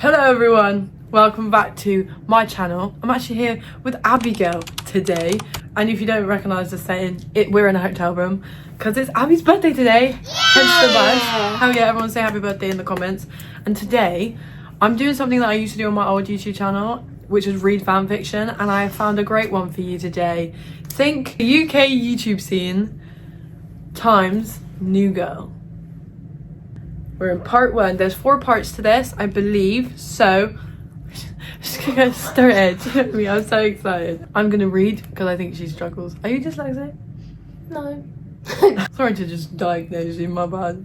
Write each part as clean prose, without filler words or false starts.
Hello everyone, welcome back to my channel. I'm actually here with Abigail today, and if you don't recognise the saying, we're in a hotel room because it's Abby's birthday today. Hence the vibes. Hell yeah, everyone say happy birthday in the comments. And today I'm doing something that I used to do on my old YouTube channel, which is read fan fiction, and I found a great one for you today. Think UK YouTube scene times New Girl. We're in part 1. There's 4 parts to this, I believe. So, just gonna get started. I'm so excited. I'm gonna read because I think she struggles. Are you dyslexic? No. Sorry to just diagnose you, my bad.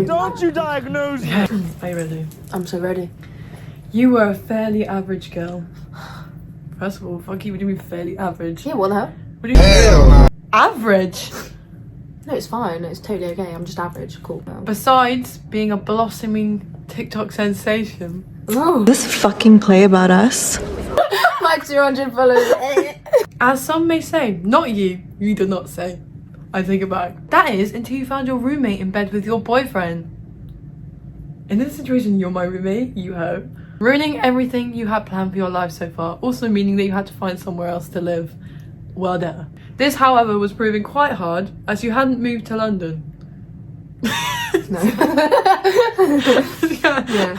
Don't you diagnose me? Are you ready? I'm so ready. You were a fairly average girl. First of all, fuck you, what do you mean fairly average? Yeah, what the hell? What do you mean? Average? No, it's fine. It's totally okay. I'm just average. Cool. Besides being a blossoming TikTok sensation. Oh. This fucking play about us. My 200 followers. As some may say, not you do not say. I take it back. That is until you found your roommate in bed with your boyfriend. In this situation, you're my roommate, you hoe. Ruining everything you had planned for your life so far, also meaning that you had to find somewhere else to live. Well done. This, however, was proving quite hard as you hadn't moved to London. No. Yeah.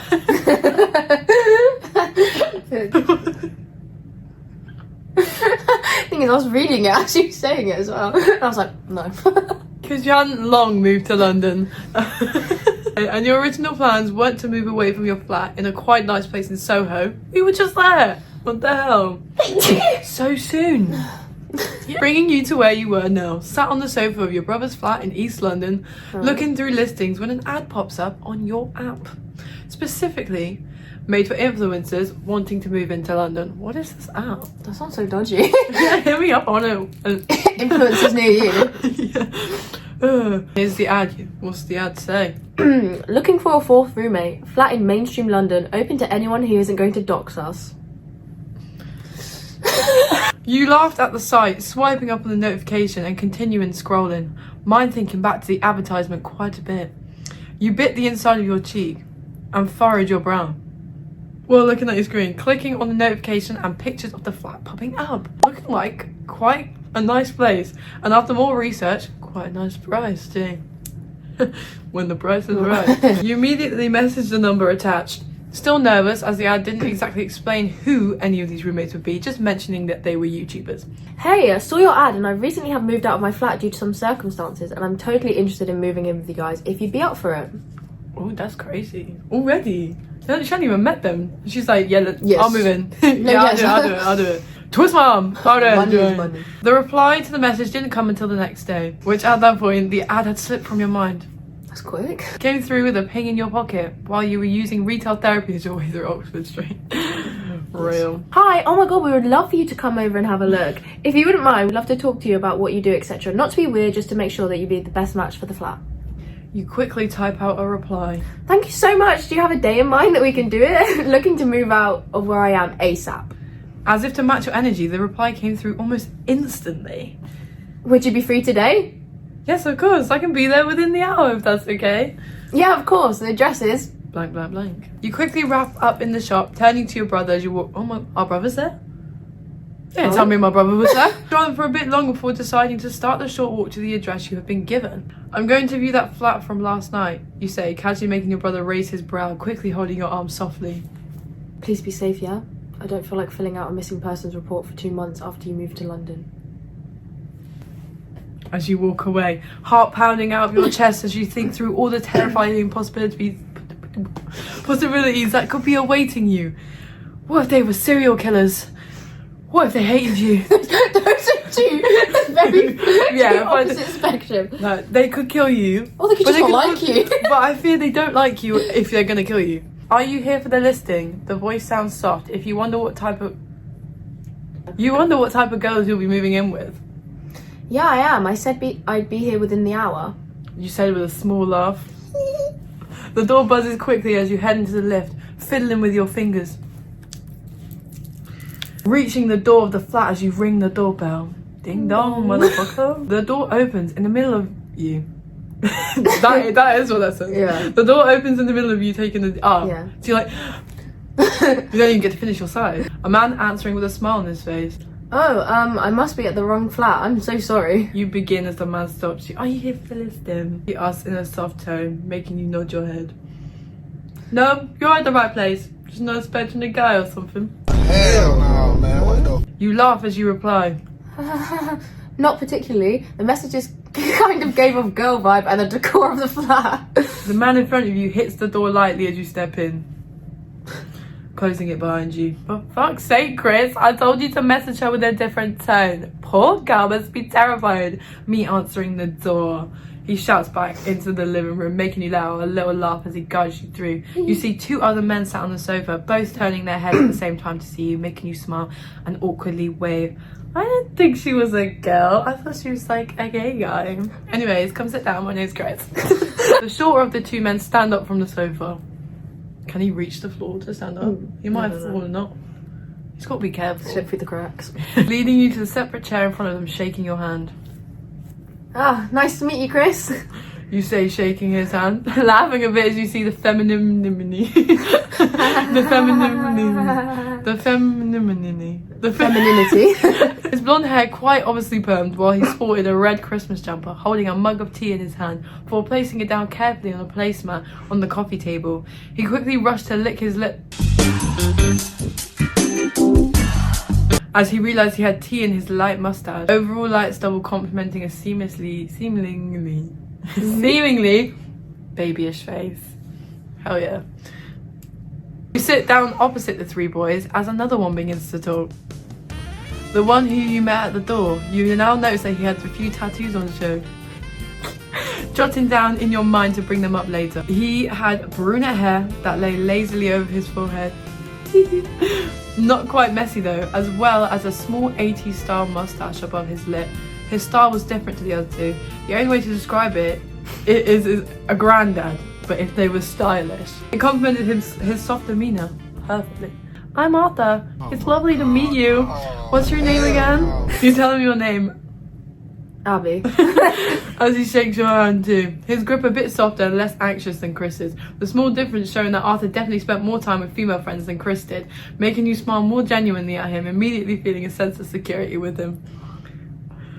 Thing is, I was reading it as you were saying it as well. And I was like, no. Because you hadn't long moved to London. And your original plans weren't to move away from your flat in a quite nice place in Soho. We were just there. What the hell? So soon. Bringing you to where you were now, sat on the sofa of your brother's flat in East London, looking through listings when an ad pops up on your app. Specifically made for influencers wanting to move into London. What is this app? That sounds so dodgy. Yeah, hit me up on it. Influencers near you. Yeah. Here's the ad. What's the ad say? Looking for a 4th roommate. Flat in mainstream London. Open to anyone who isn't going to dox us. You laughed at the sight, swiping up on the notification and continuing scrolling, mind thinking back to the advertisement quite a bit. You bit the inside of your cheek and furrowed your brow. While looking at your screen, clicking on the notification and pictures of the flat popping up. Looking like quite a nice place, and after more research, quite a nice price too. When the price is right. You immediately messaged the number attached. Still nervous as the ad didn't exactly explain who any of these roommates would be, just mentioning that they were YouTubers. Hey, I saw your ad and I recently have moved out of my flat due to some circumstances and I'm totally interested in moving in with you guys if you'd be up for it. Oh, that's crazy. Already? She hadn't even met them. She's like, yeah, Yes. I'll move in. No, Yeah, yes. I'll do it. Twist my arm. I'll do it. Money is money. The reply to the message didn't come until the next day, which at that point, the ad had slipped from your mind. That's quick. Came through with a ping in your pocket while you were using retail therapy as your way through Oxford Street. Real. Hi, oh my god, we would love for you to come over and have a look. If you wouldn't mind, we'd love to talk to you about what you do, etc. Not to be weird, just to make sure that you'd be the best match for the flat. You quickly type out a reply. Thank you so much. Do you have a day in mind that we can do it? Looking to move out of where I am ASAP. As if to match your energy, the reply came through almost instantly. Would you be free today? Yes, of course. I can be there within the hour if that's okay. Yeah, of course. The address is... Blank, blank, blank. You quickly wrap up in the shop, turning to your brother as you walk. Oh my, our brother's there? They didn't tell me my brother was there. Driving for a bit long before deciding to start the short walk to the address you have been given. I'm going to view that flat from last night, you say, casually making your brother raise his brow, quickly holding your arm softly. Please be safe, yeah? I don't feel like filling out a missing persons report for 2 months after you moved to London. As you walk away, heart pounding out of your chest as you think through all the terrifying possibilities that could be awaiting you. What if they were serial killers? What if they hated you? Those are 2 very Yeah, opposite spectrum. No, they could kill you. Or they could just not like you. But I fear they don't like you if they're gonna kill you. Are you here for the listing? The voice sounds soft. If you wonder what type of girls you'll be moving in with. Yeah, I am. I said I'd be here within the hour. You said with a small laugh. The door buzzes quickly as you head into the lift, fiddling with your fingers. Reaching the door of the flat as you ring the doorbell. Ding dong, motherfucker. The door opens in the middle of you. that is what that says. Yeah. The door opens in the middle of you taking the... Yeah. So you're like... You don't even get to finish your side. A man answering with a smile on his face. Oh, I must be at the wrong flat. I'm so sorry. You begin as the man stops you. Are you here, Philistine? He asks in a soft tone, making you nod your head. No, you're at the right place. Just not expecting a guy or something. Hell no, man. What the? You laugh as you reply. Not particularly. The messages kind of gave off girl vibe and the decor of the flat. The man in front of you hits the door lightly as you step in, closing it behind you. For fuck's sake, Chris, I told you to message her with a different tone. Poor girl must be terrified. Me answering the door. He shouts back into the living room, making you a little laugh as he guides you through. You see two other men sat on the sofa, both turning their heads at the same time to see you, making you smile and awkwardly wave. I didn't think she was a girl. I thought she was like a gay guy. Anyways, come sit down. My name's Chris. The shorter of the two men stand up from the sofa. Can he reach the floor to stand up? He might have fallen up. He's got to be careful. Slip through the cracks. Leading you to the separate chair in front of them, shaking your hand. Ah, nice to meet you, Chris. You say, shaking his hand, laughing a bit as you see the femininity. the Femininity. His blonde hair quite obviously permed while he sported a red Christmas jumper, holding a mug of tea in his hand before placing it down carefully on a placemat on the coffee table. He quickly rushed to lick his lip as he realised he had tea in his light moustache. Overall light stubble complementing a seemingly babyish face. Hell yeah. You sit down opposite the three boys as another one begins to talk. The one who you met at the door. You now notice that he had a few tattoos on the show. Jotting down in your mind to bring them up later. He had brunette hair that lay lazily over his forehead. Not quite messy though, as well as a small 80s style mustache above his lip. His style was different to the other two. The only way to describe it is a granddad, but if they were stylish. It complemented his soft demeanour perfectly. I'm Arthur. It's lovely to meet you. What's your name again? You tell him your name Abby. as he shakes your hand too. His grip a bit softer and less anxious than Chris's. The small difference showing that Arthur definitely spent more time with female friends than Chris did, making you smile more genuinely at him, immediately feeling a sense of security with him.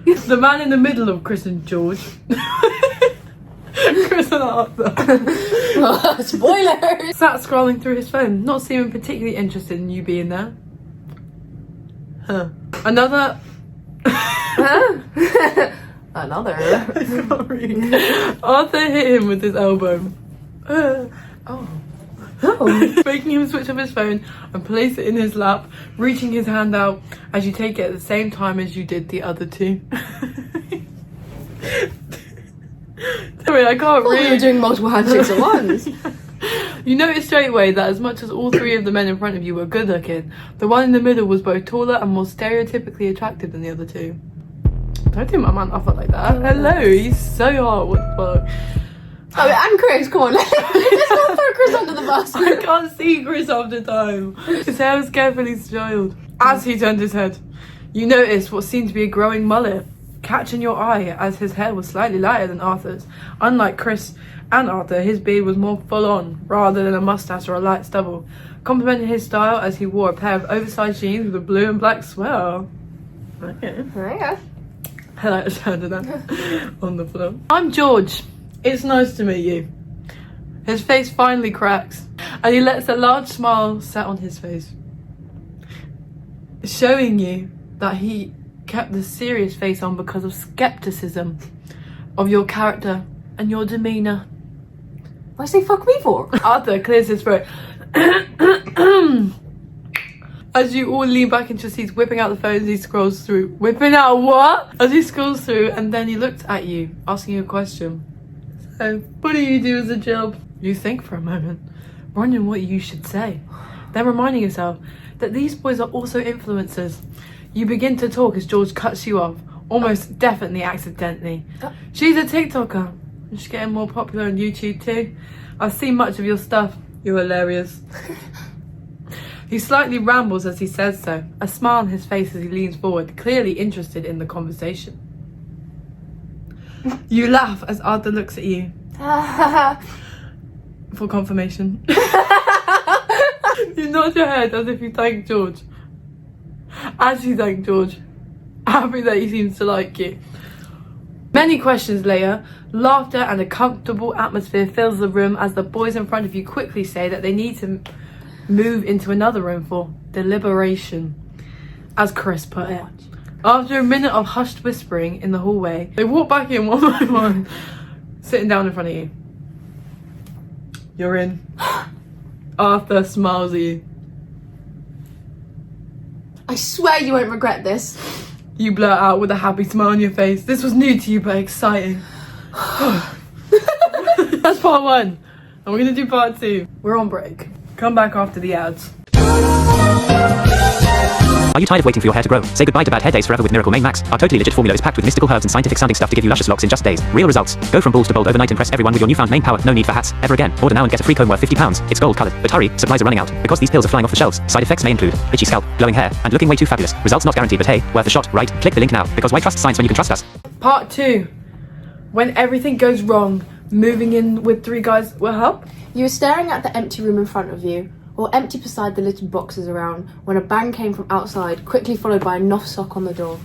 The man in the middle of Chris and George. Chris and Arthur. Spoilers! Sat scrolling through his phone, not seeming particularly interested in you being there. Huh. Another. Another. Sorry. Arthur hit him with his elbow. Making him switch off his phone and place it in his lap, reaching his hand out as you take it at the same time as you did the other two. Sorry, I can't read. We were doing multiple handshakes at once. You noticed straight away that as much as all three of the men in front of you were good looking, the one in the middle was both taller and more stereotypically attractive than the other two. Don't do my man off like that. Hello, he's so hot. What the fuck? Oh, and Chris, come on. Let's not throw Chris under the bus. I can't see Chris half the time. His hair was carefully styled. As he turned his head, you noticed what seemed to be a growing mullet, catching your eye as his hair was slightly lighter than Arthur's. Unlike Chris and Arthur, his beard was more full on, rather than a mustache or a light stubble, complementing his style as he wore a pair of oversized jeans with a blue and black sweater. Okay. Yeah. I like the sound of that on the floor. I'm George. It's nice to meet you. His face finally cracks, and he lets a large smile set on his face, showing you that he kept the serious face on because of skepticism of your character and your demeanour. Why say fuck me for? Arthur clears his throat as you all lean back into your seats, whipping out the phone as he scrolls through. Whipping out what? As he scrolls through, and then he looked at you, asking you a question. So, what do you do as a job? You think for a moment, wondering what you should say. Then reminding yourself that these boys are also influencers. You begin to talk as George cuts you off, almost definitely accidentally. She's a TikToker. She's getting more popular on YouTube too. I've seen much of your stuff. You're hilarious. He slightly rambles as he says so, a smile on his face as he leans forward, clearly interested in the conversation. You laugh as Arthur looks at you for confirmation. You nod your head as if you thank George. As you thank George, happy that he seems to like you. Many questions later, laughter and a comfortable atmosphere fills the room as the boys in front of you quickly say that they need to move into another room for deliberation, as Chris put it. After a minute of hushed whispering in the hallway, they walk back in one by one, sitting down in front of you. You're in. Arthur smiles at you. I swear you won't regret this. You blurt out with a happy smile on your face. This was new to you but exciting. That's part one. And we're gonna do part two. We're on break. Come back after the ads. Are you tired of waiting for your hair to grow? Say goodbye to bad hair days forever with Miracle Mane Max. Our totally legit formula is packed with mystical herbs and scientific sounding stuff to give you luscious locks in just days. Real results. Go from balls to bold overnight. Impress everyone with your newfound mane power. No need for hats ever again. Order now and get a free comb worth £50. It's gold coloured. But hurry, supplies are running out. Because these pills are flying off the shelves. Side effects may include itchy scalp, glowing hair, and looking way too fabulous. Results not guaranteed, but hey, worth a shot, right? Click the link now. Because why trust science when you can trust us? Part two. When everything goes wrong, moving in with three guys will help. You were staring at the empty room in front of you, or empty beside the littered boxes around, when a bang came from outside, quickly followed by a knock sock on the door.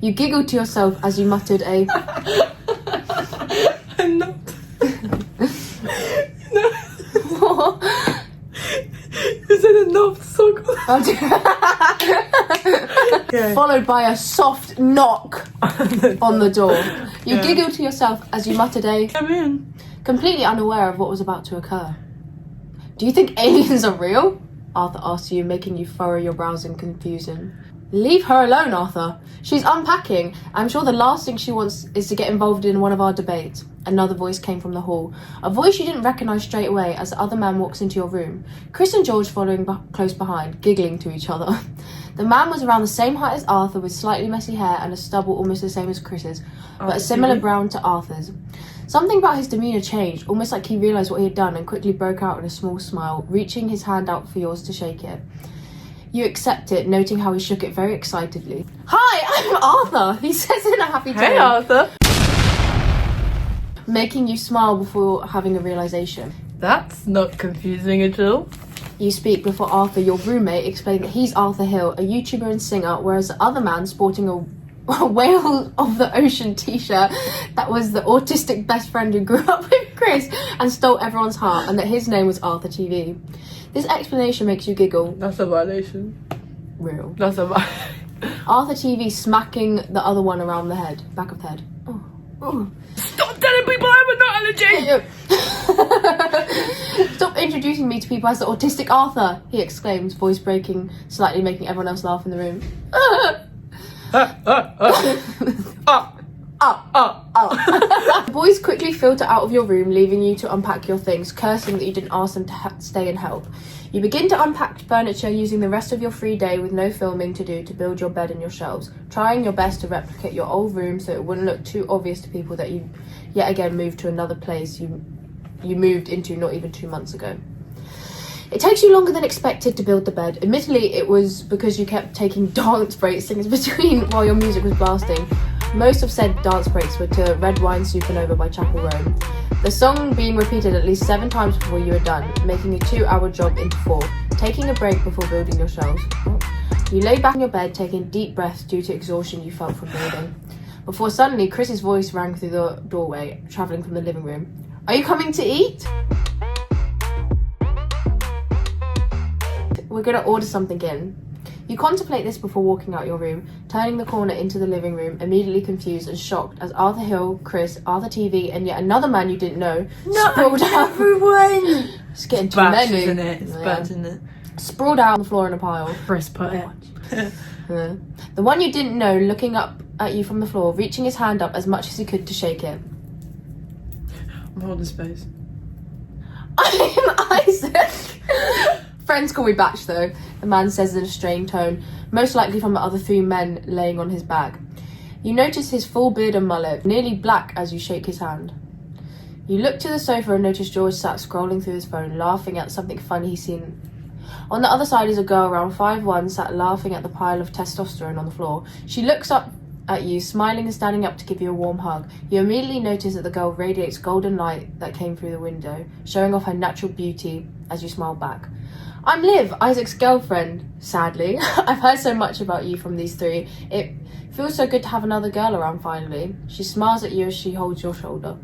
You giggled to yourself as you muttered a I'm not. what? You said a knob sock. Okay. Followed by a soft knock on the door. You giggled to yourself as you muttered a Come in. completely unaware of what was about to occur. Do you think aliens are real? Arthur asked you, making you furrow your brows in confusion. Leave her alone, Arthur. She's unpacking. I'm sure the last thing she wants is to get involved in one of our debates. Another voice came from the hall. A voice you didn't recognise straight away as the other man walks into your room. Chris and George following close behind, giggling to each other. The man was around the same height as Arthur with slightly messy hair and a stubble almost the same as Chris's, but a similar brown to Arthur's. Something about his demeanour changed, almost like he realised what he had done and quickly broke out in a small smile, reaching his hand out for yours to shake it. You accept it, noting how he shook it very excitedly. Hi, I'm Arthur, he says in a happy tone. Hey, Arthur. Making you smile before having a realisation. That's not confusing at all. You speak before Arthur, your roommate, explained that he's Arthur Hill, a YouTuber and singer, whereas the other man sporting a Whale of the Ocean t-shirt that was the autistic best friend who grew up with Chris and stole everyone's heart, and that his name was Arthur TV. This explanation makes you giggle. That's a violation. Real. That's a violation. Arthur TV smacking the other one around the head, back of the head. Oh. Oh. Stop telling people I have a nut allergy! Stop introducing me to people as the autistic Arthur, he exclaimed, voice breaking, slightly making everyone else laugh in the room. The boys quickly filter out of your room, leaving you to unpack your things, cursing that you didn't ask them to stay and help. You begin to unpack furniture, using the rest of your free day with no filming to do to build your bed and your shelves, trying your best to replicate your old room so it wouldn't look too obvious to people that you yet again moved to another place you moved into not even 2 months ago. It takes you longer than expected to build the bed. Admittedly, it was because you kept taking dance breaks in between while your music was blasting. Most of said dance breaks were to Red Wine Supernova by Chapel Roan, the song being repeated at least 7 times before you were done, making a 2-hour job into 4, taking a break before building your shelves. You lay back in your bed, taking deep breaths due to exhaustion you felt from building, before suddenly Chris's voice rang through the doorway, travelling from the living room. Are you coming to eat? We're gonna order something in. You contemplate this before walking out your room, turning the corner into the living room, immediately confused and shocked as Arthur Hill, Chris, Arthur TV, and yet another man you didn't know sprawled out. Everyone! It's getting too Bad, many. isn't it? It's bad, isn't it? Sprawled out on the floor in a pile. Chris put it. The one you didn't know looking up at you from the floor, reaching his hand up as much as he could to shake it. I'm holding space. I'm Isaac! Friends call me Batch though, the man says in a strained tone, most likely from the other 3 men laying on his back. You notice his full beard and mullet, nearly black as you shake his hand. You look to the sofa and notice George sat scrolling through his phone, laughing at something funny he's seen. On the other side is a girl around 5'1", sat laughing at the pile of testosterone on the floor. She looks up at you, smiling and standing up to give you a warm hug. You immediately notice that the girl radiates golden light that came through the window, showing off her natural beauty as you smile back. I'm Liv, Isaac's girlfriend. Sadly, I've heard so much about you from these three. It feels so good to have another girl around finally. She smiles at you as she holds your shoulder.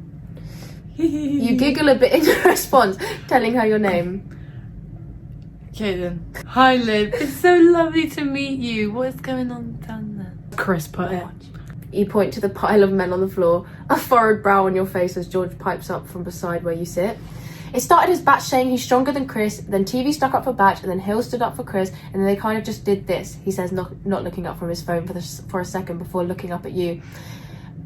You giggle a bit in response, telling her your name. Okay then. Hi Liv, it's so lovely to meet you. What is going on down there? Chris put it. You point to the pile of men on the floor, a furrowed brow on your face as George pipes up from beside where you sit. It started as Batch saying he's stronger than Chris, then TV stuck up for Batch, and then Hill stood up for Chris, and then they kind of just did this, he says, not looking up from his phone for a second before looking up at you,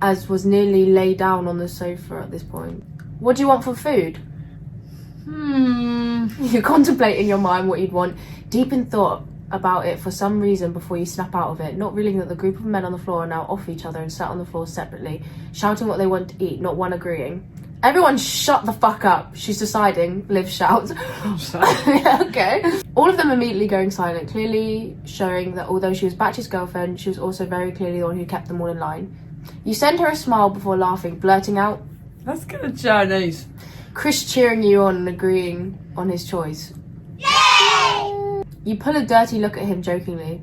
as was nearly laid down on the sofa at this point. What do you want for food? You contemplate in your mind what you'd want, deep in thought about it for some reason before you snap out of it, not realizing that the group of men on the floor are now off each other and sat on the floor separately, shouting what they want to eat, not one agreeing. Everyone shut the fuck up, she's deciding, Liv shouts. Okay. All of them immediately going silent, clearly showing that although she was Batch's girlfriend, she was also very clearly the one who kept them all in line. You send her a smile before laughing, blurting out, That's good Chinese. Chris cheering you on and agreeing on his choice. Yay! You pull a dirty look at him jokingly.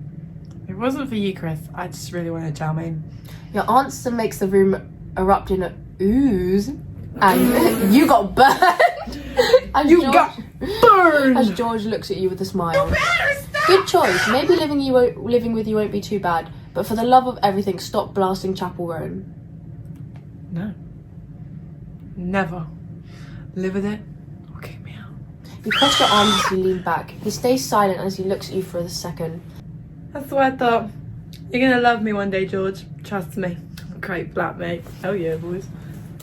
It wasn't for you, Chris. I just really wanted chow mein. Your answer makes the room erupt in a ooze. And you got burned. As You George- got burned! As George looks at you with a smile. Good choice. Maybe living with you won't be too bad. But for the love of everything, stop blasting Chapel Roan. No. Never. Live with it or kick me out. You cross your arms as you lean back. He stays silent as he looks at you for a second. That's what I thought. You're gonna love me one day, George. Trust me. I'm a great flatmate. Oh yeah, boys.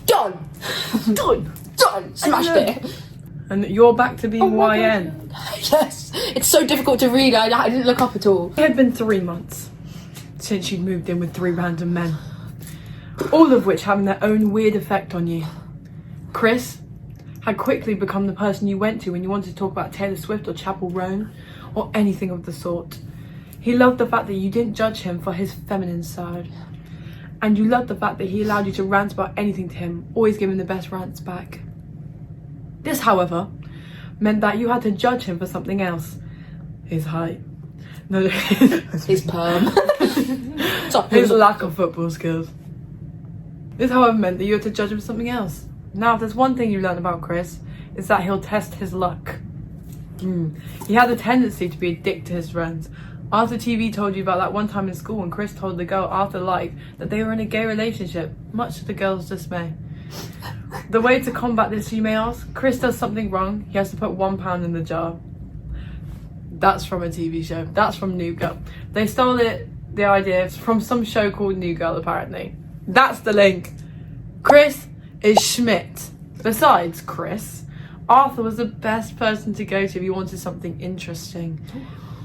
Done! Done! Done! Smashed it! And you're back to being my YN. Yes! It's so difficult to read. I didn't look up at all. It had been 3 months since you'd moved in with 3 random men. All of which having their own weird effect on you. Chris had quickly become the person you went to when you wanted to talk about Taylor Swift or Chapel Roan or anything of the sort. He loved the fact that you didn't judge him for his feminine side. And you loved the fact that he allowed you to rant about anything to him, always giving the best rants back. This, however, meant that you had to judge him for something else. His height. No, His perm. his lack of football skills. This, however, meant that you had to judge him for something else. Now, if there's one thing you learned about Chris, it's that he'll test his luck. He had a tendency to be a dick to his friends. Arthur TV told you about that one time in school when Chris told the girl Arthur liked that they were in a gay relationship, much to the girl's dismay. The way to combat this, you may ask? Chris does something wrong, he has to put £1 in the jar. That's from a TV show. That's from New Girl. They stole the idea from some show called New Girl, apparently. That's the link. Chris is Schmidt. Besides Chris, Arthur was the best person to go to if you wanted something interesting.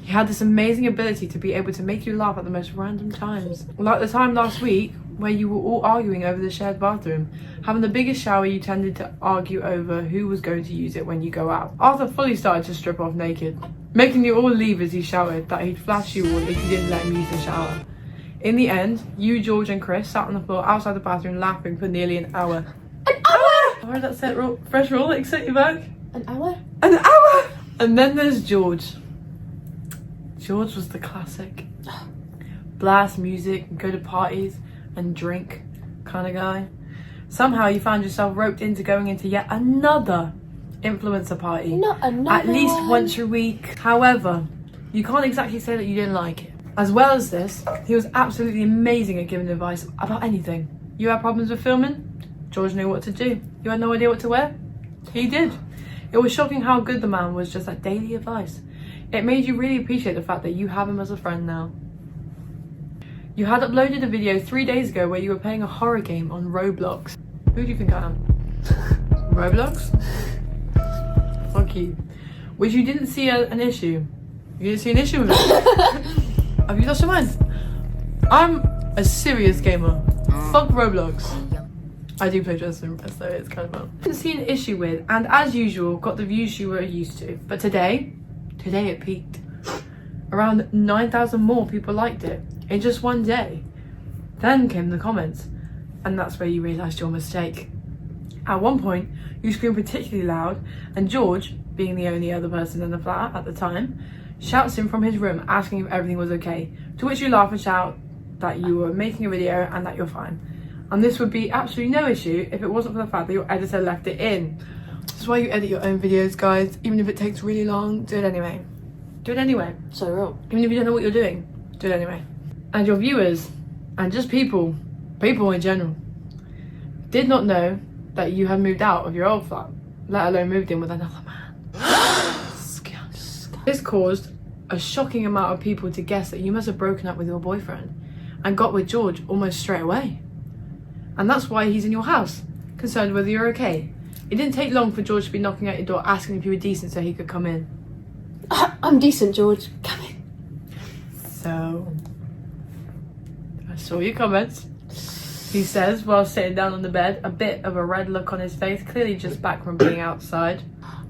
He had this amazing ability to be able to make you laugh at the most random times. Like the time last week where you were all arguing over the shared bathroom. Having the biggest shower, you tended to argue over who was going to use it when you go out. Arthur fully started to strip off naked, making you all leave as he shouted that he'd flash you all if you didn't let him use the shower. In the end, you, George and Chris sat on the floor outside the bathroom laughing for nearly an hour. An hour! I heard that set fresh roll, like set you back. An hour? An hour! And then there's George. George was the classic. Blast music, go to parties and drink kind of guy. Somehow you found yourself roped into going into yet another influencer party. Not another At least one. once a week. However, you can't exactly say that you didn't like it. As well as this, he was absolutely amazing at giving advice about anything. You had problems with filming? George knew what to do. You had no idea what to wear? He did. It was shocking how good the man was just at daily advice. It made you really appreciate the fact that you have him as a friend now. You had uploaded a video 3 days ago where you were playing a horror game on Roblox. Who do you think I am? Roblox? Fuck you. Which you didn't see an issue. You didn't see an issue with it? Have you lost your mind? I'm a serious gamer. Fuck Roblox. I do play Dress and Rest, so it's kind of fun. Didn't see an issue with, and as usual, got the views you were used to. But today it peaked. Around 9,000 more people liked it in just one day. Then came the comments, and that's where you realised your mistake. At one point, you scream particularly loud, and George, being the only other person in the flat at the time, shouts in from his room asking if everything was okay, to which you laugh and shout that you were making a video and that you're fine. And this would be absolutely no issue if it wasn't for the fact that your editor left it in. This is why you edit your own videos, guys. Even if it takes really long, do it anyway. Do it anyway. So real. Even if you don't know what you're doing, do it anyway. And your viewers, and just people in general, did not know that you had moved out of your old flat, let alone moved in with another man. This caused a shocking amount of people to guess that you must have broken up with your boyfriend and got with George almost straight away. And that's why he's in your house, concerned whether you're okay. It didn't take long for George to be knocking at your door asking if you were decent so he could come in. I'm decent, George. Come in. So, I saw your comments. He says, while sitting down on the bed, a bit of a red look on his face, clearly just back from being outside.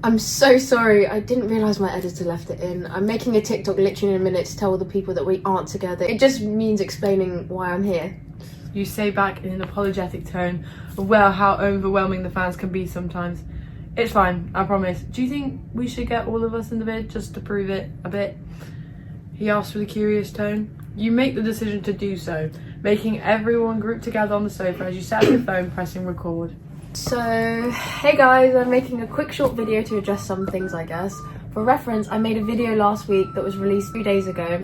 I'm so sorry. I didn't realise my editor left it in. I'm making a TikTok literally in a minute to tell all the people that we aren't together. It just means explaining why I'm here. You say back in an apologetic tone, well, how overwhelming the fans can be sometimes. It's fine, I promise. Do you think we should get all of us in the vid just to prove it a bit? He asked with a curious tone. You make the decision to do so, making everyone group together on the sofa as you sat at your phone pressing record. So, hey guys, I'm making a quick short video to address some things, I guess. For reference, I made a video last week that was released 3 days ago.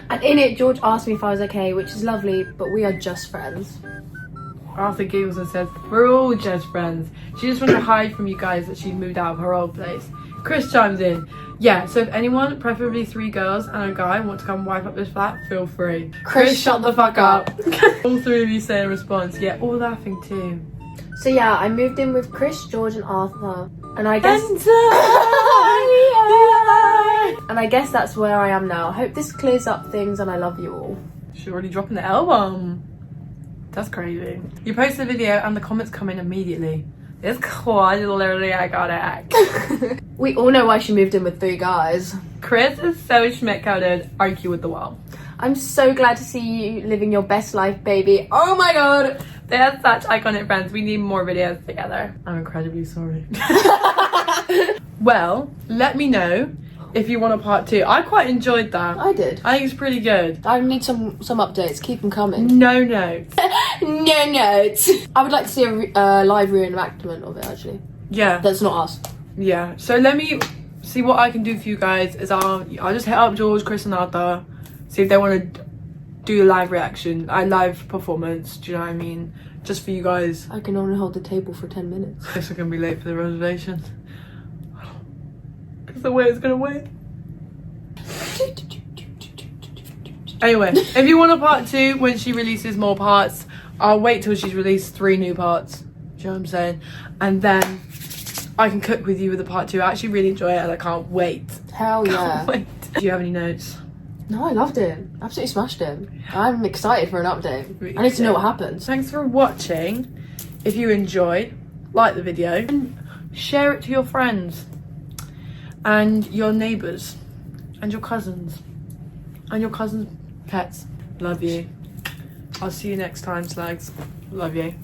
And in it, George asked me if I was okay, which is lovely, but we are just friends. Arthur giggles and says, we're all just friends. She just wanted to hide from you guys that she'd moved out of her old place. Chris chimes in. Yeah, so if anyone, preferably 3 girls and a guy, want to come wipe up this flat, feel free. Chris, shut the fuck up. All 3 of you say in response, yeah, all laughing too. So yeah, I moved in with Chris, George and Arthur. And I guess... And I guess that's where I am now. I hope this clears up things and I love you all. She's already dropping the album. That's crazy. You post the video and the comments come in immediately. It's quite literally iconic. We all know why she moved in with 3 guys. Chris is so schmick-coated, argue with the wall. I'm so glad to see you living your best life, baby. Oh my god! They are such iconic friends. We need more videos together. I'm incredibly sorry. Well, let me know if you want a part 2. I quite enjoyed that. I did. I think it's pretty good. I need some updates. Keep them coming. No notes. No notes. I would like to see a live reenactment of it, actually. Yeah. That's not us. Yeah. So let me see what I can do for you guys. Is I'll just hit up George, Chris and Arthur. See if they want to do a live reaction, a live performance. Do you know what I mean? Just for you guys. I can only hold the table for 10 minutes. Guess we're gonna be late for the reservation. Because the waiter's gonna wait. Anyway, if you want a part 2 when she releases more parts, I'll wait till she's released 3 new parts. Do you know what I'm saying? And then I can cook with you with the part 2. I actually really enjoy it and I can't wait. Hell yeah. Can't wait. Do you have any notes? No, I loved it. Absolutely smashed it. I'm excited for an update. I need to know what happens. Thanks for watching. If you enjoyed, like the video and share it to your friends and your neighbours and your cousins and your cousins' pets. Love you. I'll see you next time, slags. Love you.